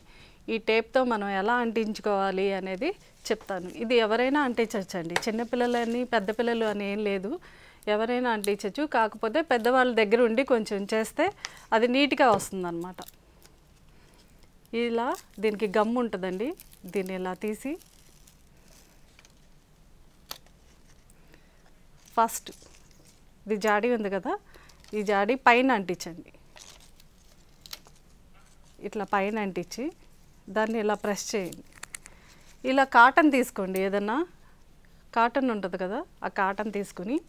Speaker 3: ఈ టేప్తో మనం ఎలా అంటించుకోవాలి అనేది చెప్తాను. ఇది ఎవరైనా అంటించవచ్చండి, చిన్నపిల్లలని పెద్ద పిల్లలు అని ఏం లేదు, ఎవరైనా అంటించవచ్చు. కాకపోతే పెద్దవాళ్ళ దగ్గర ఉండి కొంచెం చేస్తే అది నీట్గా వస్తుందన్నమాట. ఇలా దీనికి గమ్ ఉంటుందండి, దీన్ని ఇలా తీసి ఫస్ట్ ఇది జాడీ ఉంది కదా, ఈ జాడీ పైన అంటించండి. ఇట్లా పైన అంటించి దాన్ని ఇలా ప్రెస్ చేయండి. ఇలా కాటన్ తీసుకోండి, ఏదన్నా కాటన్ ఉంటుంది కదా, ఆ కాటన్ తీసుకుని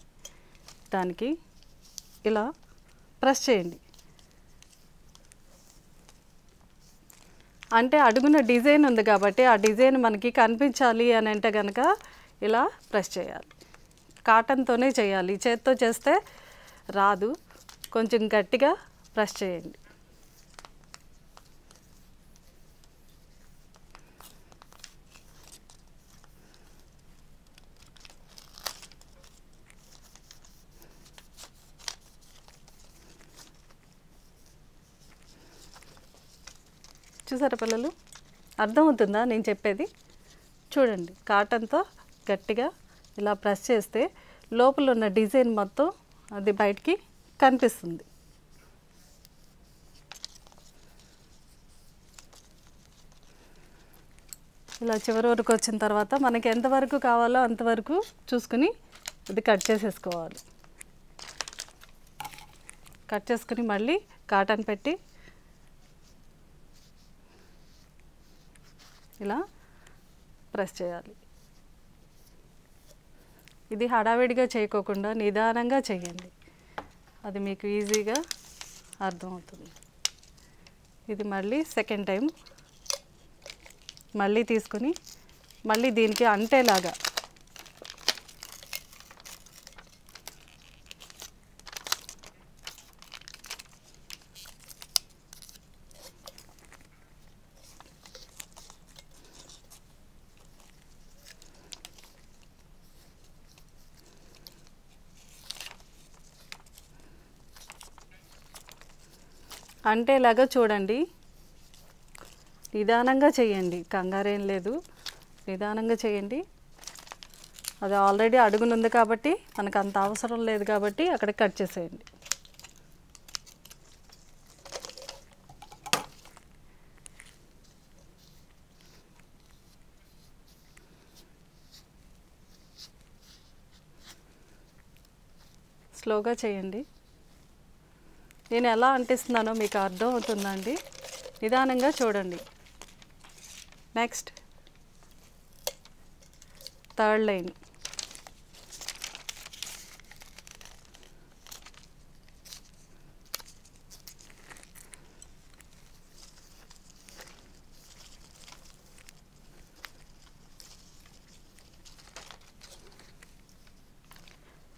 Speaker 3: దానికి ఇలా ప్రెస్ చేయండి. అంటే అడుగున డిజైన్ ఉంది కాబట్టి ఆ డిజైన్ మనకి కనిపించాలి అని అంటే కనుక ఇలా ప్రెస్ చేయాలి. కాటన్తోనే చేయాలి, చేత్తో చేస్తే రాదు. కొంచెం గట్టిగా ప్రెస్ చేయండి. చూసారా పిల్లలు, అర్థమవుతుందా నేను చెప్పేది? చూడండి, కాటన్తో గట్టిగా ఇలా ప్రెస్ చేస్తే లోపల ఉన్న డిజైన్ మొత్తం అది బయటికి కనిపిస్తుంది. ఇలా చివరి వరకు వచ్చిన తర్వాత మనకి ఎంతవరకు కావాలో అంతవరకు చూసుకుని ఇది కట్ చేసేసుకోవాలి. కట్ చేసుకుని మళ్ళీ కాటన్ పెట్టి ఇలా ప్రెస్ చేయాలి. ఇది హడావిడిగా చేయకోకుండా నిదానంగా చేయండి, అది మీకు ఈజీగా అర్థమవుతుంది. ఇది మళ్ళీ సెకండ్ టైం మళ్ళీ తీసుకుని మళ్ళీ దీనికి అంటేలాగా అంటేలాగా చూడండి. నిదానంగా చేయండి, కంగారేం లేదు, నిదానంగా చేయండి. అది ఆల్రెడీ అడుగునుంది కాబట్టి మనకు అంత అవసరం లేదు కాబట్టి అక్కడ కట్ చేసేయండి. స్లోగా చేయండి. నేను ఎలా అంటిస్తున్నానో మీకు అర్థం అవుతుందండి, నిదానంగా చూడండి. Next third line.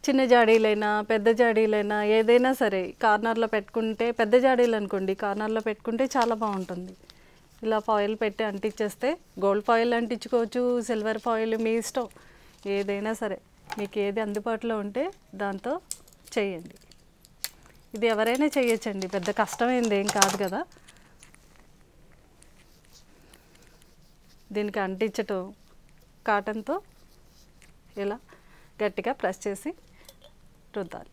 Speaker 3: చిన్న జాడీలైనా పెద్ద జాడీలైనా ఏదైనా సరే కార్నర్లో పెట్టుకుంటే, పెద్ద జాడీలు అనుకోండి కార్నర్లో పెట్టుకుంటే చాలా బాగుంటుంది. ఇలా ఫాయిల్ పెట్టి అంటించేస్తే గోల్డ్ ఫాయిల్ అంటించుకోవచ్చు, సిల్వర్ ఫాయిల్ మీ ఇష్టం, ఏదైనా సరే మీకు ఏది అందుబాటులో ఉంటే దాంతో చేయండి. ఇది ఎవరైనా చేయొచ్చండి, పెద్ద కష్టమైంది ఏం కాదు కదా. దీనికి అంటించటం కాటన్తో ఇలా గట్టిగా ప్రెస్ చేసి రుద్దాలి.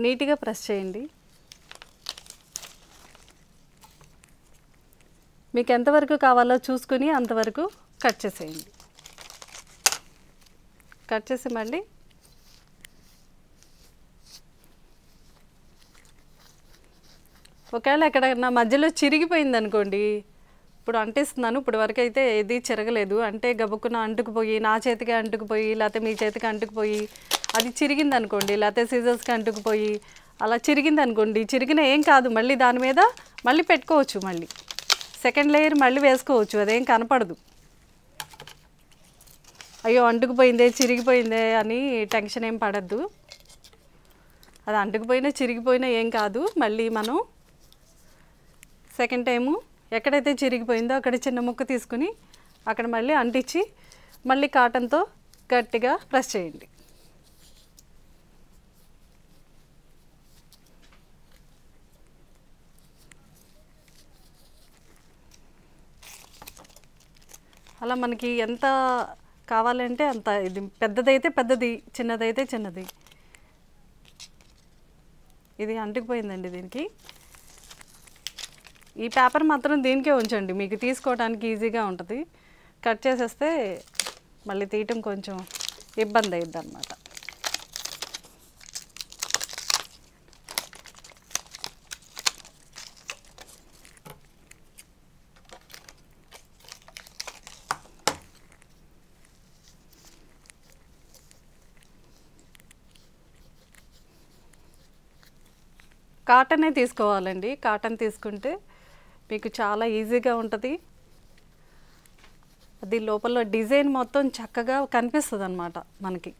Speaker 3: నీట్గా ప్రెస్ చేయండి. మీకు ఎంతవరకు కావాలో చూసుకుని అంతవరకు కట్ చేసేయండి. కట్ చేసి మళ్ళీ ఒకవేళ ఎక్కడన్నా మధ్యలో చిరిగిపోయింది అనుకోండి, ఇప్పుడు అంటిస్తున్నాను, ఇప్పుడు వరకు అయితే ఏది చిరగలేదు, అంటే గబుక్కున అంటుకుపోయి నా చేతికి అంటుకుపోయి లేకపోతే మీ చేతికి అంటుకుపోయి అది చిరిగింది అనుకోండి, లేకపోతే సీజర్స్కి అంటుకుపోయి అలా చిరిగింది అనుకోండి, చిరిగిన ఏం కాదు, మళ్ళీ దాని మీద మళ్ళీ పెట్టుకోవచ్చు, మళ్ళీ సెకండ్ లేయర్ మళ్ళీ వేసుకోవచ్చు, అదేం కనపడదు. అయ్యో అంటుకుపోయిందే చిరిగిపోయిందే అని టెన్షన్ ఏం పడద్దు. అది అంటుకుపోయినా చిరిగిపోయినా ఏం కాదు. మళ్ళీ మనం సెకండ్ టైము ఎక్కడైతే చిరిగిపోయిందో అక్కడ చిన్న ముక్క తీసుకుని అక్కడ మళ్ళీ అంటించి మళ్ళీ కాటన్తో గట్టిగా ప్రెస్ చేయండి. అలా మనకి ఎంత కావాలంటే అంత, ఇది పెద్దదైతే పెద్దది, చిన్నదైతే చిన్నది. ఇది అంటుకుపోయిందండి దీనికి. ఈ పేపర్ మాత్రం దీనికే ఉంచండి, మీకు తీసుకోవడానికి ఈజీగా ఉంటుంది. కట్ చేసేస్తే మళ్ళీ తీయటం కొంచెం ఇబ్బంది అయ్యిద్ది అన్నమాట. కాటనే తీసుకోవాలండి. కాటన్ తీసుకుంటే మీకు చాలా ఈజీగా ఉంటుంది. అది లోపల డిజైన్ మొత్తం చక్కగా కనిపిస్తుంది అన్నమాట మనకి.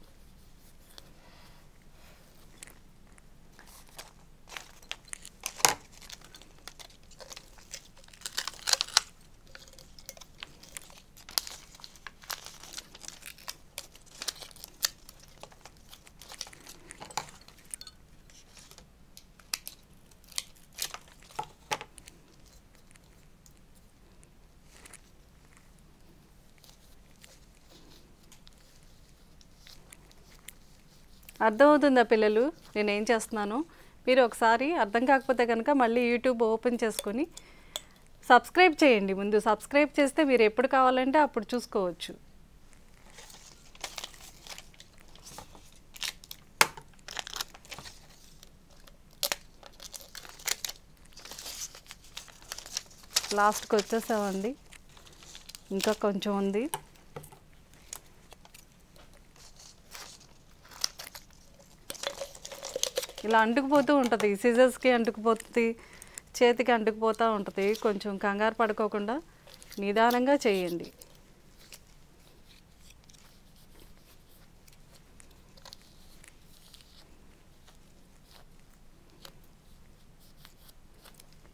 Speaker 3: అర్థమవుతుందా పిల్లలు నేనేం చేస్తున్నాను? మీరు ఒకసారి అర్థం కాకపోతే కనుక మళ్ళీ యూట్యూబ్ ఓపెన్ చేసుకొని సబ్స్క్రైబ్ చేయండి. ముందు సబ్స్క్రైబ్ చేస్తే మీరు ఎప్పుడు కావాలంటే అప్పుడు చూసుకోవచ్చు. లాస్ట్కి వచ్చేసామండి, ఇంకా కొంచెం ఉంది. ఇలా అంటుకుపోతూ ఉంటుంది, సీజర్స్కి అంటుకుపోతుంది, చేతికి అంటుకుపోతూ ఉంటుంది. కొంచెం కంగారు పడుకోకుండా నిదానంగా చేయండి.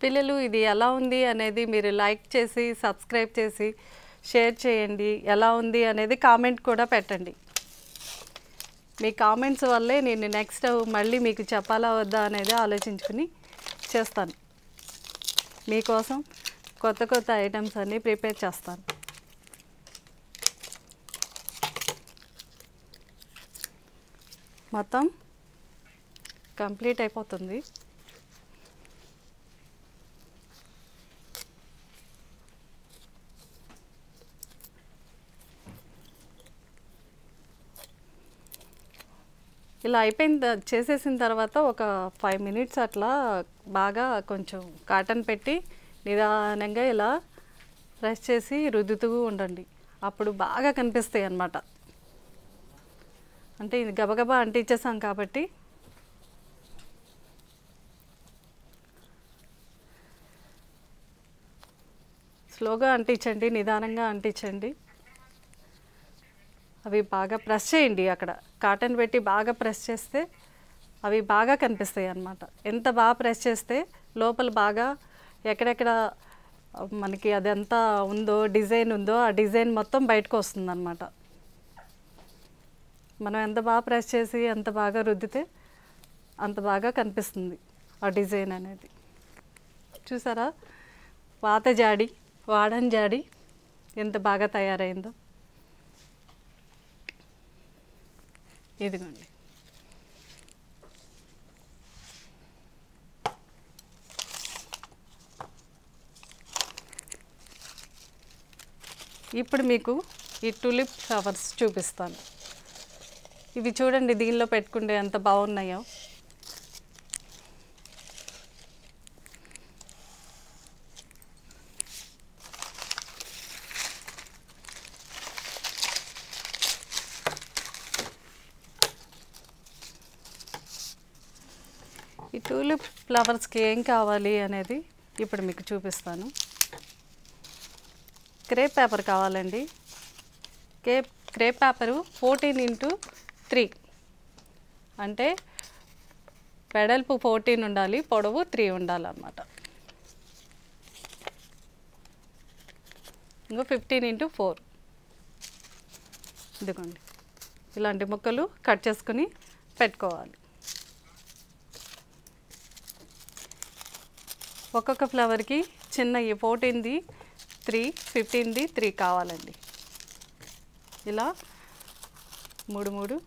Speaker 3: పిల్లలు ఇది ఎలా ఉంది అనేది మీరు లైక్ చేసి సబ్స్క్రైబ్ చేసి షేర్ చేయండి. ఎలా ఉంది అనేది కామెంట్ కూడా పెట్టండి. మీ కామెంట్స్ వల్లే నేను నెక్స్ట్ మళ్ళీ మీకు చెప్పాలా వద్దా అనేది ఆలోచించుకుని చేస్తాను. మీకోసం కొత్త కొత్త ఐటమ్స్ అన్నీ ప్రిపేర్ చేస్తాను. మొత్తం కంప్లీట్ అయిపోతుంది. ఇలా అయిపోయిన చేసేసిన తర్వాత ఒక 5 minutes అట్లా బాగా కొంచెం కాటన్ పెట్టి నిదానంగా ఇలా ప్రెస్ చేసి రుద్దుతూ ఉండండి. అప్పుడు బాగా కనిపిస్తాయి అన్నమాట. అంటే ఇది గబగబా అంటించేసాం కాబట్టి స్లోగా అంటించండి, నిదానంగా అంటించండి. అవి బాగా ప్రెస్ చేయండి. అక్కడ కాటన్ పెట్టి బాగా ప్రెస్ చేస్తే అవి బాగా కనిపిస్తాయి అన్నమాట. ఎంత బాగా ప్రెస్ చేస్తే లోపల బాగా ఎక్కడెక్కడ మనకి అదంతా ఉందో డిజైన్ ఉందో ఆ డిజైన్ మొత్తం బయటకు వస్తుందన్నమాట. మనం ఎంత బాగా ప్రెస్ చేసి ఎంత బాగా రుద్దితే అంత బాగా కనిపిస్తుంది ఆ డిజైన్ అనేది. చూసారా పాత జాడి వాడని జాడి ఎంత బాగా తయారైందో. ఇదిగోండి. ఇప్పుడు మీకు ఈ టులిప్ ఫ్లవర్స్ చూపిస్తాను. ఇవి చూడండి దీనిలో పెట్టుకుంటే ఎంత బాగున్నాయో. ఈ టూలిప్ ఫ్లవర్స్కి ఏం కావాలి అనేది ఇప్పుడు మీకు చూపిస్తాను. క్రేప్ పేపర్ కావాలండి. క్రేప్ పేపరు 14x3 అంటే వెడల్పు 14 ఉండాలి, పొడవు 3 ఉండాలన్నమాట. ఇంకో 15x4. ఇదిగోండి ఇలాంటి ముక్కలు కట్ చేసుకుని పెట్టుకోవాలి. ఒక్కొక్క ఫ్లవర్కి చిన్న 14ది 3, 15ది 3 కావాలండి. ఇలా 3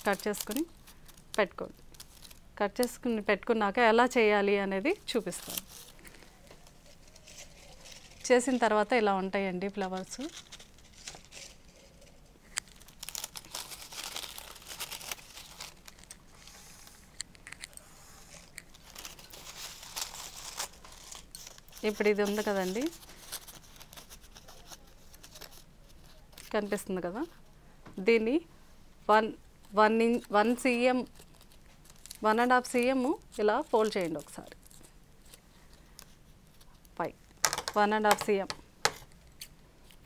Speaker 3: కట్ చేసుకుని పెట్టుకోండి. కట్ చేసుకుని పెట్టుకున్నాక ఎలా చేయాలి అనేది చూపిస్తాను. చేసిన తర్వాత ఇలా ఉంటాయండి ఫ్లవర్స్. ఇప్పుడు ఇది ఉంది కదండి, కనిపిస్తుంది కదా, దీన్ని 1 cm 1.5 cm ఇలా ఫోల్డ్ చేయండి ఒకసారి. 1.5 cm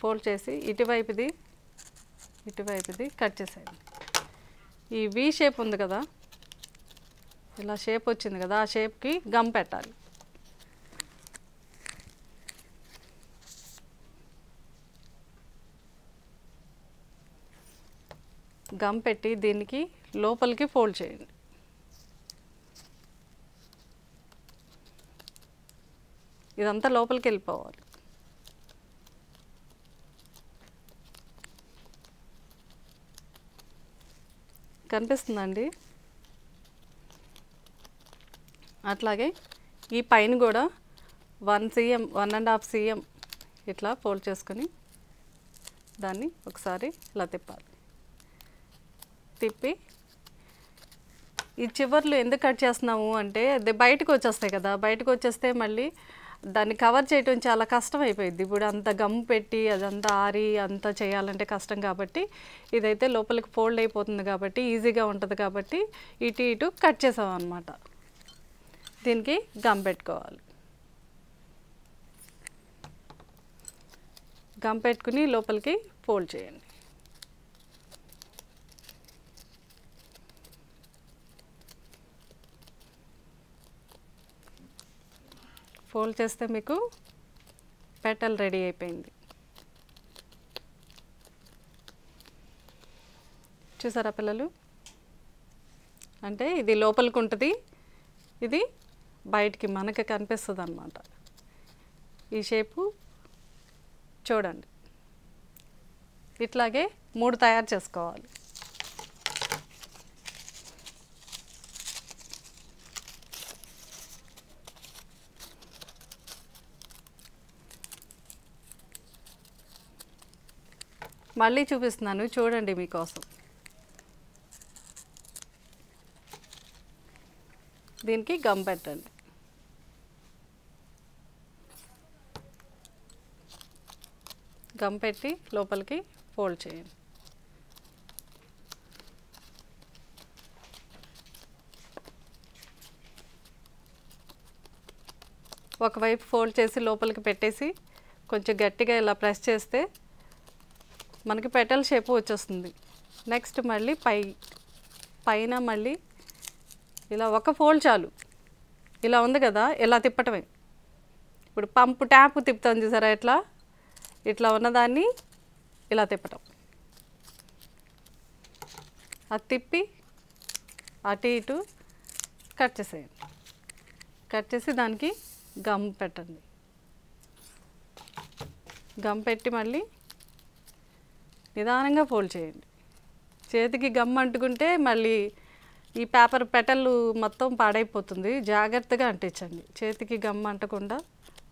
Speaker 3: ఫోల్డ్ చేసి ఇటువైపుది కట్ చేసేయండి. ఈ వి షేప్ ఉంది కదా, ఇలా షేప్ వచ్చింది కదా, ఆ షేప్కి గమ్ పెట్టాలి. గమ్ పెట్టి దీనికి లోపలికి ఫోల్డ్ చేయండి. ఇదంతా లోపలికి వెళ్ళిపోవాలి. కనిపిస్తుందండి. అట్లాగే ఈ పైన కూడా 1 cm 1.5 cm ఇట్లా ఫోల్డ్ చేసుకొని దాన్ని ఒకసారి ఇలా తిప్పాలి. తిప్పి ఈ చివర్లు ఎందుకు కట్ చేస్తున్నాము అంటే అది బయటకు వచ్చేస్తాయి కదా, బయటకు వచ్చేస్తే మళ్ళీ దాన్ని కవర్ చేయటం చాలా కష్టం అయిపోయింది. ఇప్పుడు అంత గమ్ పెట్టి అదంతా ఆరి అంతా చేయాలంటే కష్టం కాబట్టి ఇదైతే లోపలికి ఫోల్డ్ అయిపోతుంది కాబట్టి ఈజీగా ఉంటుంది కాబట్టి ఇటు కట్ చేసాం అన్నమాట. దీనికి గమ్ పెట్టుకోవాలి. గమ్ పెట్టుకుని లోపలికి ఫోల్డ్ చేయండి. ఫోల్డ్ చేస్తే మీకు పెటల్ రెడీ అయిపోయింది. చూసారా పిల్లలు? అంటే ఇది లోపలికి ఉంటుంది, ఇది బయటికి మనకి కనిపిస్తుంది అన్నమాట. ఈ షేపు చూడండి. ఇట్లాగే 3 తయారు చేసుకోవాలి. మళ్ళీ చూపిస్తున్నాను చూడండి మీకోసం. దీనికి గమ్ పెట్టండి. గమ్ పెట్టి లోపలికి ఫోల్డ్ చేయండి. ఒకవైపు ఫోల్డ్ చేసి లోపలికి పెట్టేసి కొంచెం గట్టిగా ఇలా ప్రెస్ చేస్తే మనకి పెటల్ షేప్ వచ్చేస్తుంది. నెక్స్ట్ మళ్ళీ పైన మళ్ళీ ఇలా ఒక ఫోల్డ్ చాలు. ఇలా ఉంది కదా, ఇలా తిప్పటమే. ఇప్పుడు పంపు ట్యాప్ తిప్పుతాం చూసారా, ఇట్లా ఉన్నదాన్ని ఇలా తిప్పటం. అది తిప్పి అటు ఇటు కట్ చేసేయండి. కట్ చేసి దానికి గమ్ పెట్టండి. గమ్ పెట్టి మళ్ళీ నిదానంగా ఫోల్డ్ చేయండి. చేతికి గమ్ అంటుకుంటే మళ్ళీ ఈ పేపర్ పెటల్ మొత్తం పాడైపోతుంది. జాగ్రత్తగా అంటించండి. చేతికి గమ్ అంటకుండా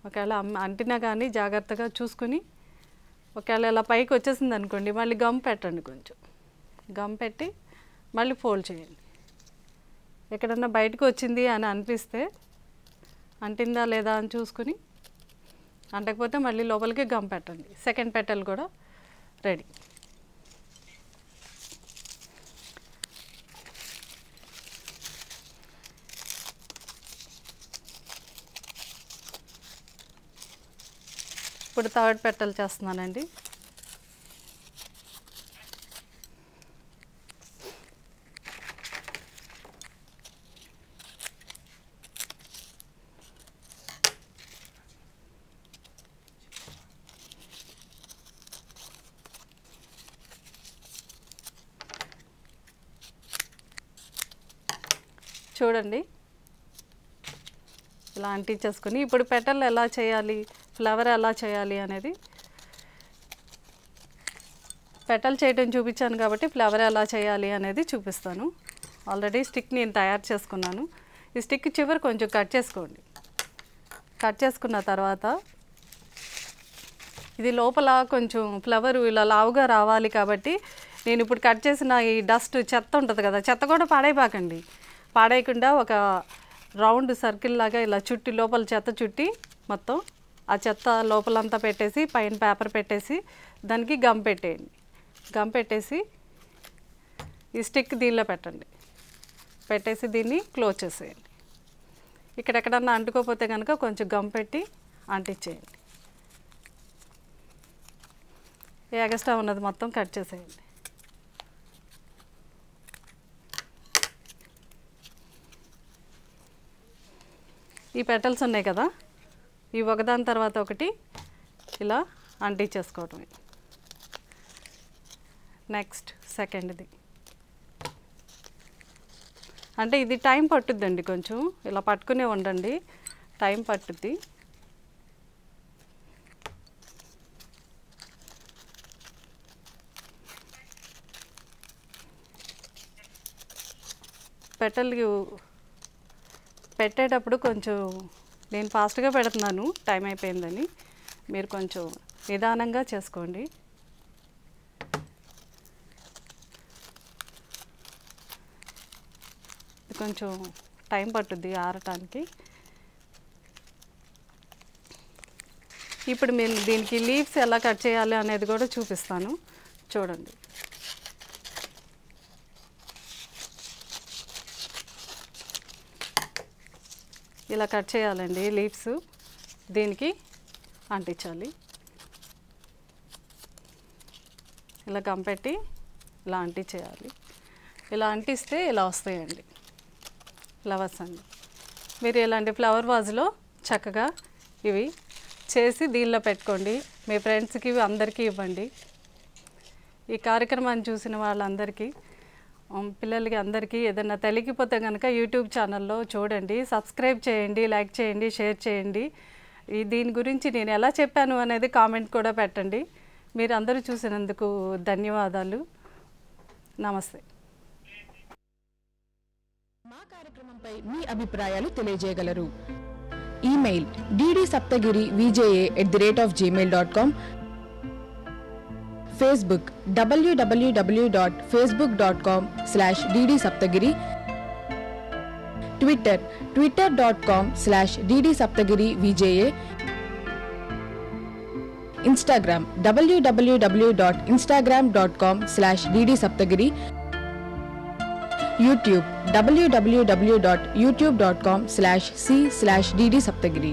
Speaker 3: ఒకవేళ అంటినా కానీ జాగ్రత్తగా చూసుకుని, ఒకవేళ ఇలా పైకి వచ్చేసింది అనుకోండి మళ్ళీ గమ్ పెట్టండి. కొంచెం గమ్ పెట్టి మళ్ళీ ఫోల్డ్ చేయండి. ఎక్కడన్నా బయటకు వచ్చింది అని అనిపిస్తే అంటిందా లేదా అని చూసుకుని, అంటకపోతే మళ్ళీ లోపలికి గమ్ పెట్టండి. సెకండ్ పెటల్ కూడా రెడీ. ఇప్పుడు థర్డ్ పెటల్ చేస్తున్నానండి. చూడండి ఇలా అంటించేసుకొని, ఇప్పుడు పెటల్ ఎలా చేయాలి, ఫ్లవర్ ఎలా చేయాలి అనేది పెటల్ చేయడం చూపించాను కాబట్టి ఫ్లవర్ ఎలా చేయాలి అనేది చూపిస్తాను. ఆల్రెడీ స్టిక్ నేను తయారు చేసుకున్నాను. ఈ స్టిక్ చివరి కొంచెం కట్ చేసుకోండి. కట్ చేసుకున్న తర్వాత ఇది లోపల కొంచెం ఫ్లవర్ ఇలా లావుగా రావాలి కాబట్టి నేను ఇప్పుడు కట్ చేసిన ఈ డస్ట్ చెత్త ఉంటుంది కదా, చెత్త కూడా పాడైపోకండి. పాడేయకుండా ఒక రౌండ్ సర్కిల్ లాగా ఇలా చుట్టి లోపల చెత్త చుట్టి మొత్తం ఆ చెత్త లోపలంతా పెట్టేసి పైన పేపర్ పెట్టేసి దానికి గమ్ పెట్టేయండి. గమ్ పెట్టేసి ఈ స్టిక్ దీనిలో పెట్టండి. పెట్టేసి దీన్ని క్లోజ్ చేసేయండి. ఇక్కడెక్కడన్నా అంటుకోపోతే కనుక కొంచెం గమ్ పెట్టి అంటించేయండి. ఎగస్ట్రా ఉన్నది మొత్తం కట్ చేసేయండి. ఈ పెటల్స్ ఉన్నాయి కదా, ఈ ఒకదాని తర్వాత ఒకటి ఇలా అంటించేసుకోవటమే. నెక్స్ట్ సెకండ్ది అంటే ఇది టైం పట్టుద్దండి. కొంచెం ఇలా పట్టుకునే ఉండండి, టైం పట్టుద్ది. పెటల్ పెట్టేటప్పుడు కొంచెం నేను ఫాస్ట్గా పెడుతున్నాను, టైం అయిపోయిందని. మీరు కొంచెం నిదానంగా చేసుకోండి. కొంచెం టైం పట్టుద్ది ఆరటానికి. ఇప్పుడు నేను దీనికి లీవ్స్ ఎలా కట్ చేయాలి అనేది కూడా చూపిస్తాను, చూడండి. ఇలా కట్ చేయాలండి లీవ్స్, దీనికి అంటించాలి. ఇలా గమ్ పెట్టి ఇలా అంటించేయాలి. ఇలా అంటిస్తే ఇలా వస్తాయండి ఫ్లవర్స్ అండి. మీరు ఇలాంటి ఫ్లవర్ వాజ్లో చక్కగా ఇవి చేసి దీనిలో పెట్టుకోండి. మీ ఫ్రెండ్స్కి అందరికీ ఇవ్వండి. ఈ కార్యక్రమాన్ని చూసిన వాళ్ళందరికీ, పిల్లలకి అందరికీ ఏదైనా తెలియకపోతే కనుక యూట్యూబ్ ఛానల్లో చూడండి, సబ్స్క్రైబ్ చేయండి, లైక్ చేయండి, షేర్ చేయండి. దీని గురించి నేను ఎలా చెప్పాను అనేది కామెంట్ కూడా పెట్టండి. మీరు అందరూ చూసినందుకు ధన్యవాదాలు. నమస్తే.
Speaker 1: మా కార్యక్రమంపై మీ అభిప్రాయాలు తెలియజేయగలరు. Email ddSaptagiri@gmail.com, Facebook www.facebook.com/ddSaptagiri, Twitter twitter.com/ddSaptagiriVJA, Instagram www.instagram.com/ddSaptagiri, YouTube www.youtube.com/c/ddSaptagiri.